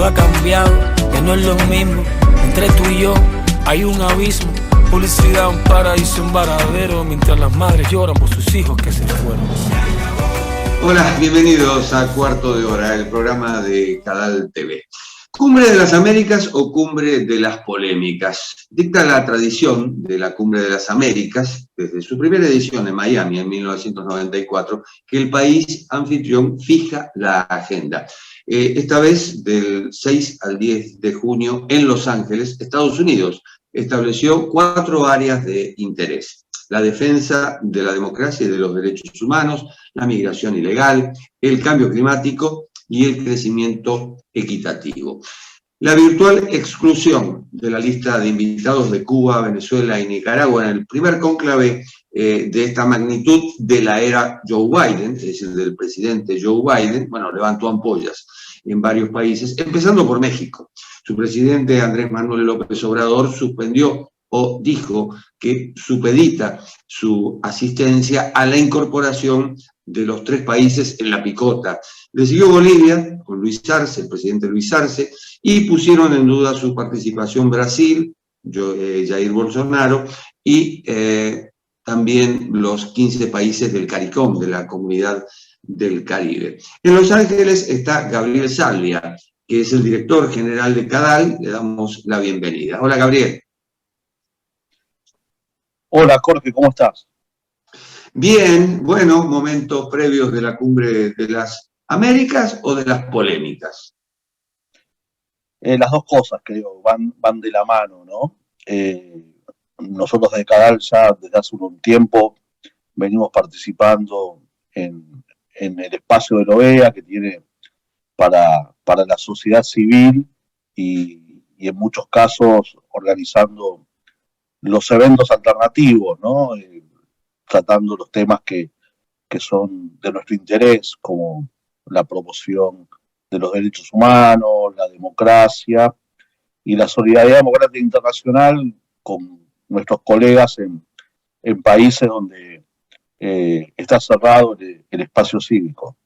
todo ha cambiado, ya no es lo mismo. Entre tú y yo hay un abismo. Publicidad, un paraíso, un varadero, mientras las madres lloran por sus hijos que se fueron. Hola, bienvenidos a Cuarto de Hora, el programa de Cadal TV. ¿Cumbre de las Américas o Cumbre de las Polémicas? Dicta la tradición de la Cumbre de las Américas, desde su primera edición en Miami en 1994, que el país anfitrión fija la agenda. Esta vez, del 6 al 10 de junio, en Los Ángeles, Estados Unidos, estableció 4 áreas de interés: la defensa de la democracia y de los derechos humanos, la migración ilegal, el cambio climático y el crecimiento equitativo. La virtual exclusión de la lista de invitados de Cuba, Venezuela y Nicaragua en el primer cónclave de esta magnitud de la era Joe Biden, es decir, del presidente Joe Biden, levantó ampollas en varios países, empezando por México. Su presidente Andrés Manuel López Obrador suspendió o dijo que supedita su asistencia a la incorporación de los 3 países en la picota. Le siguió Bolivia, con Luis Arce, el presidente Luis Arce, y pusieron en duda su participación Brasil, Jair Bolsonaro, y también los 15 países del CARICOM, de la Comunidad del Caribe. En Los Ángeles está Gabriel Salvia, que es el director general de CADAL. Le damos la bienvenida. Hola, Gabriel. Hola, Jorge, ¿cómo estás? Bien, bueno, momentos previos de la Cumbre de las Américas o de las polémicas. Las dos cosas, creo, van de la mano, ¿no? Nosotros de Cadal ya desde hace un tiempo venimos participando en el espacio de la OEA que tiene para la sociedad civil y en muchos casos organizando los eventos alternativos, ¿no? Tratando los temas que son de nuestro interés, como la promoción de los derechos humanos, la democracia y la solidaridad democrática internacional con nuestros colegas en países donde está cerrado el espacio cívico.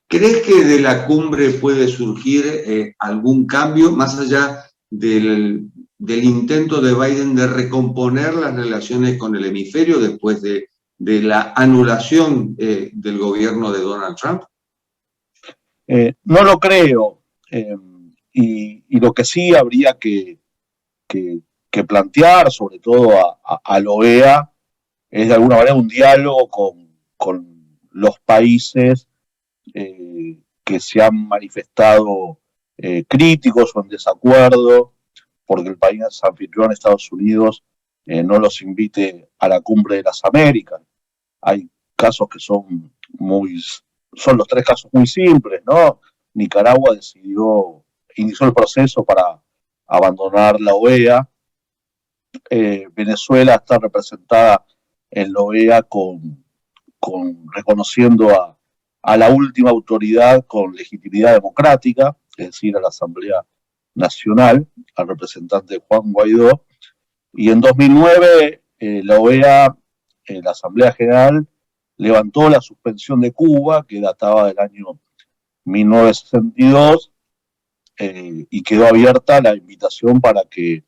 ¿Crees que de la cumbre puede surgir algún cambio, más allá del intento de Biden de recomponer las relaciones con el hemisferio después de la anulación del gobierno de Donald Trump? No lo creo. Y lo que sí habría que plantear, sobre todo a la OEA, es de alguna manera un diálogo con los países que se han manifestado críticos o en desacuerdo porque el país anfitrión, Estados Unidos, no los invite a la Cumbre de las Américas. Hay casos que son los 3 casos muy simples, ¿no? Nicaragua inició el proceso para abandonar la OEA. Venezuela está representada en la OEA reconociendo a la última autoridad con legitimidad democrática, es decir, a la Asamblea Nacional, al representante Juan Guaidó. Y en 2009 la OEA, la Asamblea General, levantó la suspensión de Cuba, que databa del año 1962, y quedó abierta la invitación para que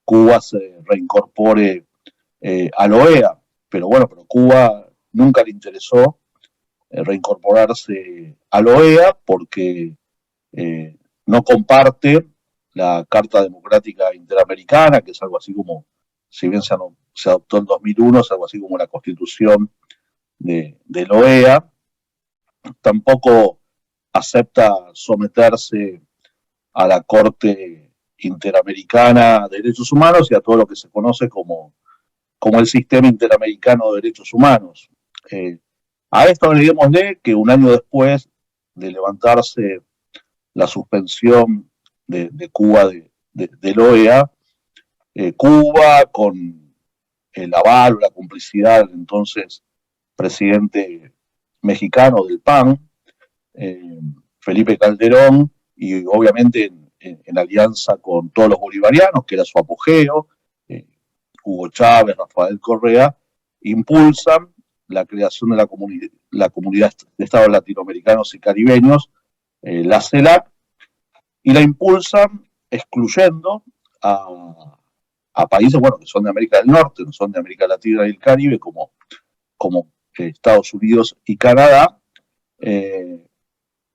Cuba se reincorpore a la OEA. Pero Cuba nunca le interesó reincorporarse a la OEA porque no comparte la Carta Democrática Interamericana, que es algo así como, si bien se adoptó en 2001, es algo así como la Constitución de la OEA. Tampoco acepta someterse a la Corte Interamericana de Derechos Humanos y a todo lo que se conoce como el Sistema Interamericano de Derechos Humanos. A esto agreguémosle que un año después de levantarse la suspensión de Cuba de la OEA, Cuba, con el aval o la complicidad del entonces presidente mexicano del PAN, Felipe Calderón, y obviamente en alianza con todos los bolivarianos, que era su apogeo, Hugo Chávez, Rafael Correa, impulsan la creación de la Comunidad de Estados Latinoamericanos y Caribeños, la CELAC, y la impulsan excluyendo a países, bueno, que son de América del Norte, no son de América Latina y el Caribe, como Estados Unidos y Canadá,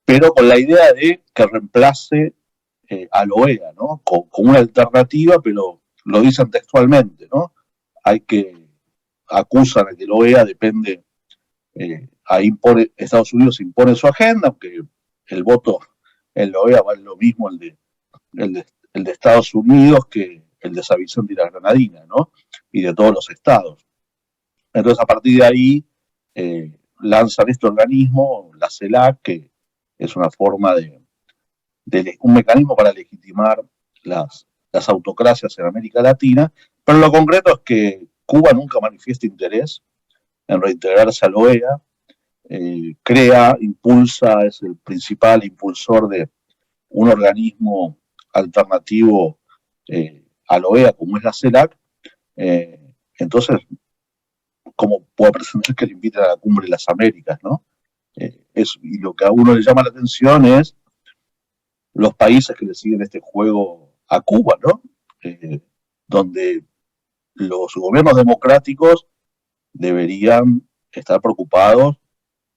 pero con la idea de que reemplace a la OEA, ¿no? Con una alternativa, pero lo dicen textualmente, ¿no? Acusan a que la OEA depende, ahí Estados Unidos impone su agenda, aunque el voto en la OEA vale lo mismo el de Estados Unidos que el de San Vicente y la Granadina, ¿no? Y de todos los estados. Entonces, a partir de ahí, lanzan este organismo, la CELAC, que es una forma un mecanismo para legitimar las autocracias en América Latina, pero lo concreto es que Cuba nunca manifiesta interés en reintegrarse a la OEA, impulsa, es el principal impulsor de un organismo alternativo a la OEA, como es la CELAC. Entonces, ¿cómo puedo pretender que le inviten a la Cumbre de las Américas, ¿no? Y lo que a uno le llama la atención es los países que le siguen este juego a Cuba, ¿no? Donde los gobiernos democráticos deberían estar preocupados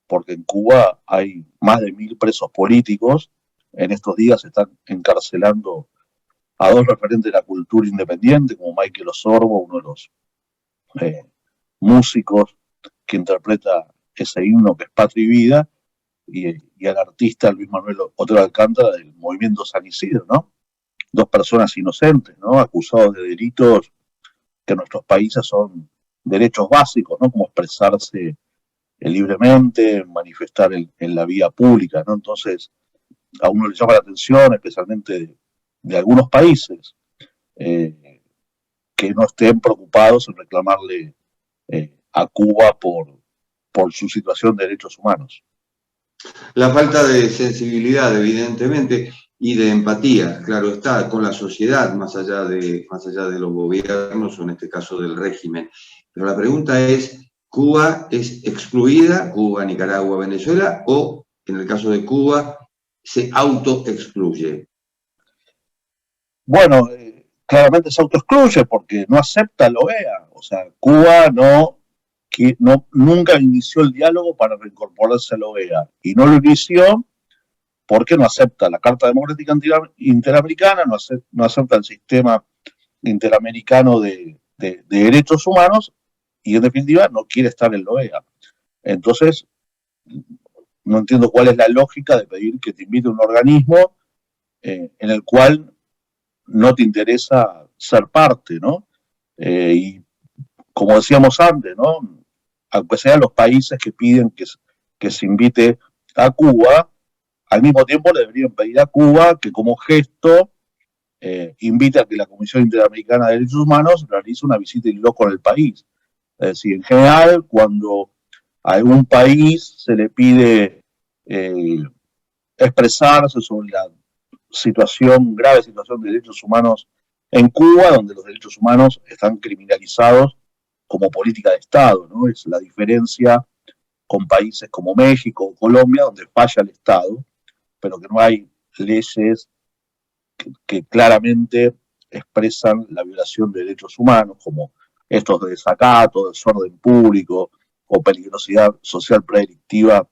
porque en Cuba hay más de 1.000 presos políticos. En estos días se están encarcelando a 2 referentes de la cultura independiente, como Michael Osorbo, uno de los músicos que interpreta ese himno que es Patria y Vida, y al artista Luis Manuel Otero Alcántara del movimiento San Isidro, ¿no? 2 personas inocentes, ¿no? Acusados de delitos que en nuestros países son derechos básicos, ¿no? Como expresarse libremente, manifestar en la vía pública, ¿no? Entonces, a uno le llama la atención, especialmente de algunos países, que no estén preocupados en reclamarle a Cuba por su situación de derechos humanos. La falta de sensibilidad, evidentemente, y de empatía, claro está, con la sociedad, más allá de los gobiernos, o en este caso del régimen. Pero la pregunta es, ¿Cuba es excluida, Cuba, Nicaragua, Venezuela, o en el caso de Cuba, se autoexcluye? Bueno, claramente se autoexcluye porque no acepta la OEA. O sea, Cuba nunca inició el diálogo para reincorporarse a la OEA. Y no lo inició porque no acepta la Carta Democrática Interamericana, no acepta el sistema interamericano de derechos humanos y, en definitiva, no quiere estar en la OEA. Entonces, no entiendo cuál es la lógica de pedir que te invite a un organismo en el cual no te interesa ser parte, ¿no? Y como decíamos antes, ¿no? Aunque sean los países que piden que se invite a Cuba, al mismo tiempo le deberían pedir a Cuba que como gesto invite a que la Comisión Interamericana de Derechos Humanos realice una visita in loco en el país. Es decir, en general, cuando a algún país se le pide expresarse sobre la grave situación de derechos humanos en Cuba, donde los derechos humanos están criminalizados como política de Estado, ¿no? Es la diferencia con países como México o Colombia, donde falla el Estado, pero que no hay leyes que claramente expresan la violación de derechos humanos, como estos de desacato, desorden público o peligrosidad social predelictiva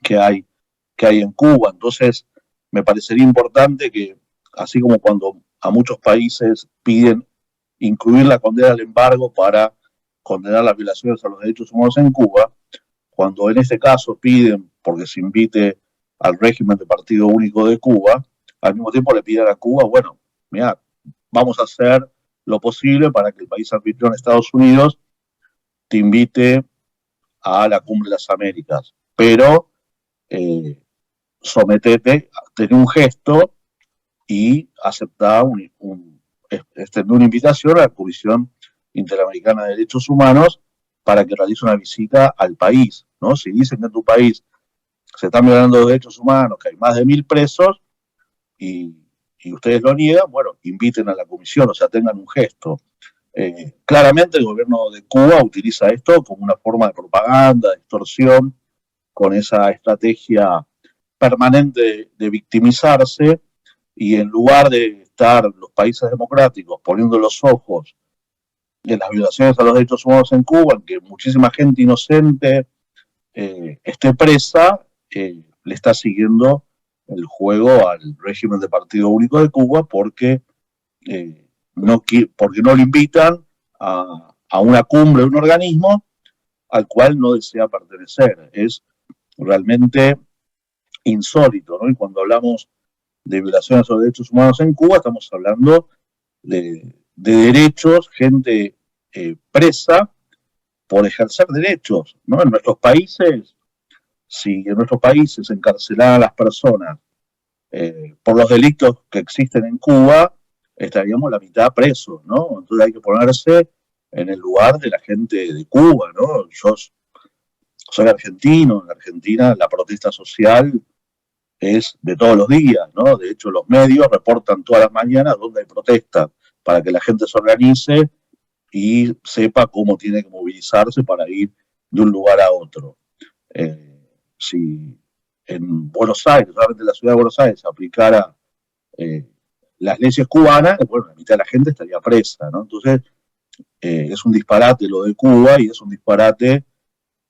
que hay en Cuba. Entonces, me parecería importante que, así como cuando a muchos países piden incluir la condena al embargo para condenar las violaciones a los derechos humanos en Cuba, cuando en este caso piden porque se invite al régimen de partido único de Cuba, al mismo tiempo le piden a Cuba, bueno, mira, vamos a hacer lo posible para que el país anfitrión, Estados Unidos, te invite a la Cumbre de las Américas, pero sometete, tener un gesto y aceptar extender una invitación a la Comisión Interamericana de Derechos Humanos para que realice una visita al país, ¿no? Si dicen que en tu país se están violando los derechos humanos, que hay más de 1.000 presos y ustedes lo niegan, bueno, inviten a la comisión, o sea, tengan un gesto. Claramente el gobierno de Cuba utiliza esto como una forma de propaganda, de extorsión, con esa estrategia permanente de victimizarse y en lugar de estar los países democráticos poniendo los ojos en las violaciones a los derechos humanos en Cuba, en que muchísima gente inocente esté presa, le está siguiendo el juego al régimen de partido único de Cuba porque no le invitan a una cumbre de un organismo al cual no desea pertenecer. Es realmente insólito, ¿no? Y cuando hablamos de violaciones a los derechos humanos en Cuba, estamos hablando de derechos, gente presa por ejercer derechos, ¿no? En nuestros países, si en nuestros países encarcelaran a las personas por los delitos que existen en Cuba, estaríamos la mitad presos, ¿no? Entonces hay que ponerse en el lugar de la gente de Cuba, ¿no? Yo soy argentino, en Argentina la protesta social es de todos los días, ¿no? De hecho, los medios reportan todas las mañanas dónde hay protestas para que la gente se organice y sepa cómo tiene que movilizarse para ir de un lugar a otro. Si en Buenos Aires, solamente en la ciudad de Buenos Aires, se aplicara las leyes cubanas, bueno, la mitad de la gente estaría presa, ¿no? Entonces, es un disparate lo de Cuba y es un disparate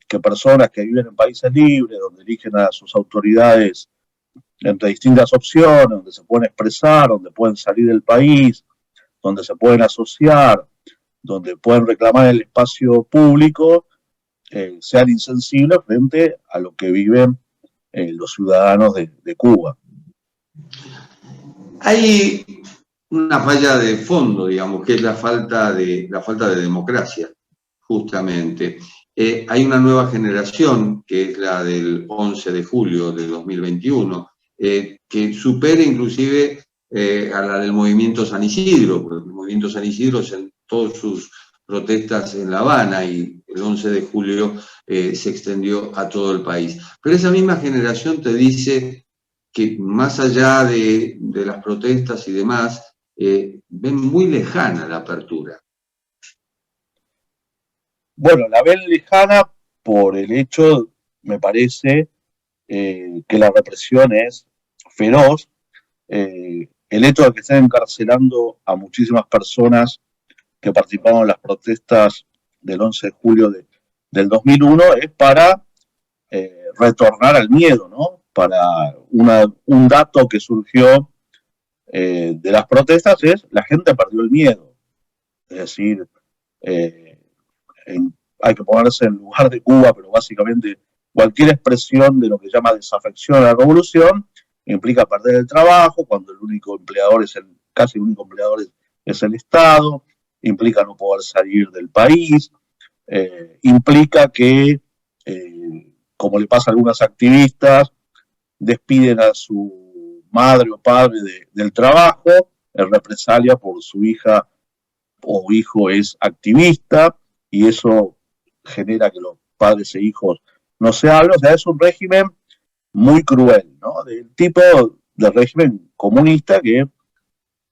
que personas que viven en países libres, donde eligen a sus autoridades entre distintas opciones, donde se pueden expresar, donde pueden salir del país, donde se pueden asociar, donde pueden reclamar el espacio público, sean insensibles frente a lo que viven los ciudadanos de Cuba. Hay una falla de fondo, digamos, que es la falta de democracia, justamente. Hay una nueva generación, que es la del 11 de julio de 2021, que supera inclusive a la del movimiento San Isidro, porque el movimiento San Isidro en todas sus protestas en La Habana y el 11 de julio se extendió a todo el país. Pero esa misma generación te dice que más allá de las protestas y demás, ven muy lejana la apertura. Bueno, la ven lejana por el hecho, me parece, que la represión es feroz. El hecho de que estén encarcelando a muchísimas personas que participaron en las protestas del 11 de julio del 2001 es para retornar al miedo, ¿no? Para un dato que surgió de las protestas es la gente perdió el miedo. Es decir, hay que ponerse en lugar de Cuba, pero básicamente cualquier expresión de lo que se llama desafección a la revolución implica perder el trabajo, cuando el único empleador casi el único empleador es el Estado, implica no poder salir del país, implica que, como le pasa a algunas activistas, despiden a su madre o padre del trabajo en represalia por su hija o hijo es activista, y eso genera que los padres e hijos no se hablen. O sea, es un régimen muy cruel, ¿no? Del tipo de régimen comunista que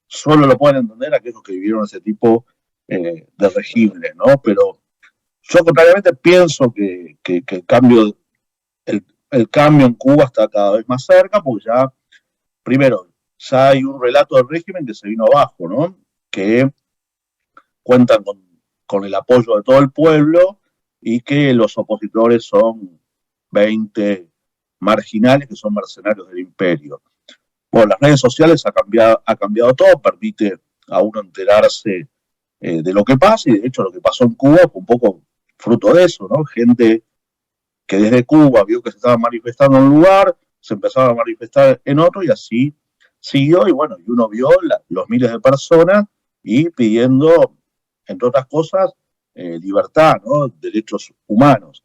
solo lo pueden entender aquellos que vivieron ese tipo de regímenes, ¿no? Pero yo contrariamente pienso que el cambio en Cuba está cada vez más cerca, porque primero, ya hay un relato del régimen que se vino abajo, ¿no? Que cuentan con el apoyo de todo el pueblo y que los opositores son 20 marginales que son mercenarios del imperio. Bueno, las redes sociales ha cambiado todo, permite a uno enterarse de lo que pasa, y de hecho lo que pasó en Cuba fue un poco fruto de eso, ¿no? Gente que desde Cuba vio que se estaba manifestando en un lugar, se empezaba a manifestar en otro, y así siguió, y bueno, y uno vio los miles de personas y pidiendo, entre otras cosas, libertad, ¿no? Derechos humanos.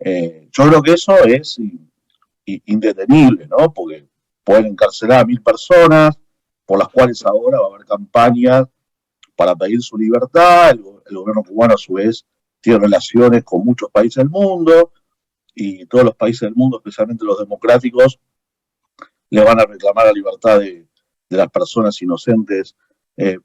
Yo creo que eso es indetenible, ¿no? Porque pueden encarcelar a 1000 personas, por las cuales ahora va a haber campañas para pedir su libertad. El gobierno cubano, a su vez, tiene relaciones con muchos países del mundo, y todos los países del mundo, especialmente los democráticos, le van a reclamar la libertad de las personas inocentes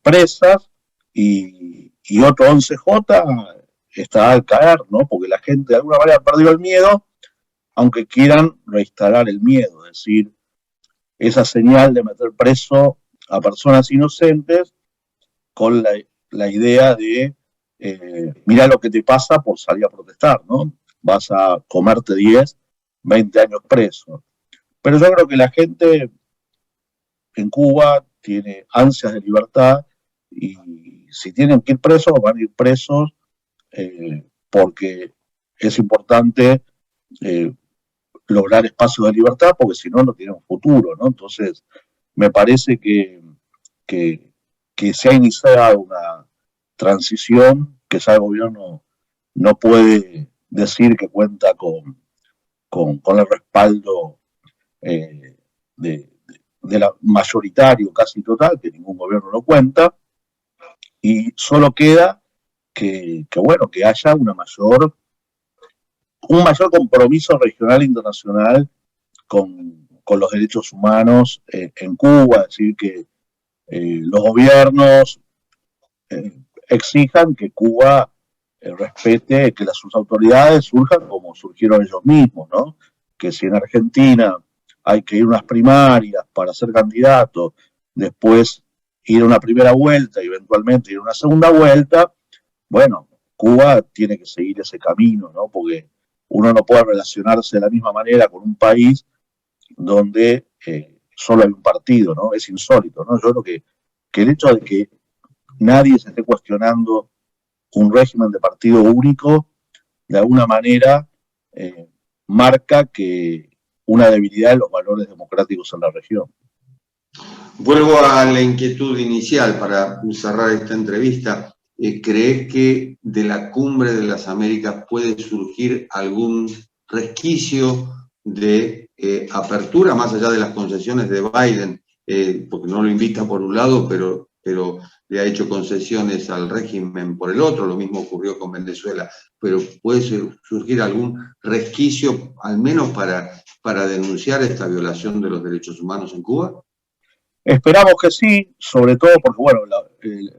presas, y otro 11J está al caer, ¿no? Porque la gente de alguna manera perdió el miedo, aunque quieran reinstalar el miedo. Es decir, esa señal de meter preso a personas inocentes con la idea de mirá lo que te pasa por salir a protestar, ¿no? Vas a comerte 10, 20 años preso. Pero yo creo que la gente en Cuba tiene ansias de libertad y si tienen que ir presos, van a ir presos porque es importante lograr espacios de libertad, porque si no, no tienen un futuro, ¿no? Entonces, me parece que se ha iniciado una transición que ya el gobierno no puede decir que cuenta con el respaldo de la mayoritario casi total, que ningún gobierno lo cuenta, y solo queda que haya un mayor compromiso regional e internacional con los derechos humanos en Cuba, es decir, que los gobiernos exijan que Cuba respete, que sus autoridades surjan como surgieron ellos mismos, ¿no? Que si en Argentina hay que ir a unas primarias para ser candidato, después ir a una primera vuelta y eventualmente ir a una segunda vuelta, bueno, Cuba tiene que seguir ese camino, ¿no? Porque uno no puede relacionarse de la misma manera con un país donde solo hay un partido, ¿no? Es insólito, ¿no? Yo creo que el hecho de que nadie se esté cuestionando un régimen de partido único, de alguna manera marca que una debilidad de los valores democráticos en la región. Vuelvo a la inquietud inicial para cerrar esta entrevista. ¿Crees que de la Cumbre de las Américas puede surgir algún resquicio de apertura, más allá de las concesiones de Biden? Porque no lo invita por un lado, pero le ha hecho concesiones al régimen por el otro, lo mismo ocurrió con Venezuela, pero ¿puede surgir algún resquicio, al menos para denunciar esta violación de los derechos humanos en Cuba? Esperamos que sí, sobre todo porque, bueno,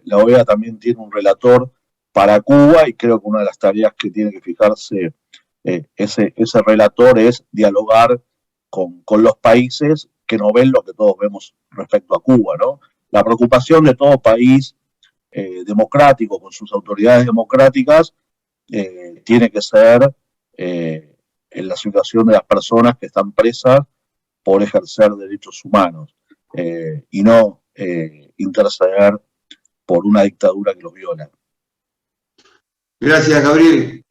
la OEA también tiene un relator para Cuba y creo que una de las tareas que tiene que fijarse ese relator es dialogar con los países que no ven lo que todos vemos respecto a Cuba, ¿no? La preocupación de todo país democrático, con sus autoridades democráticas, tiene que ser en la situación de las personas que están presas por ejercer derechos humanos y no interceder por una dictadura que los viola. Gracias, Gabriel.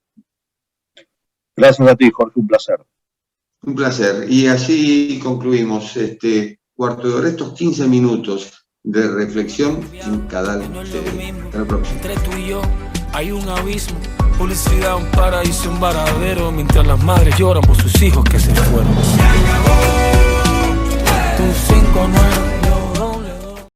Gracias a ti, Jorge, un placer. Un placer. Y así concluimos este cuarto de hora, estos 15 minutos de reflexión en Cadal TV. Hasta la próxima. Entre tú y yo hay un abismo, publicidad, un paraíso, un varadero, mientras las madres lloran por sus hijos que se fueron.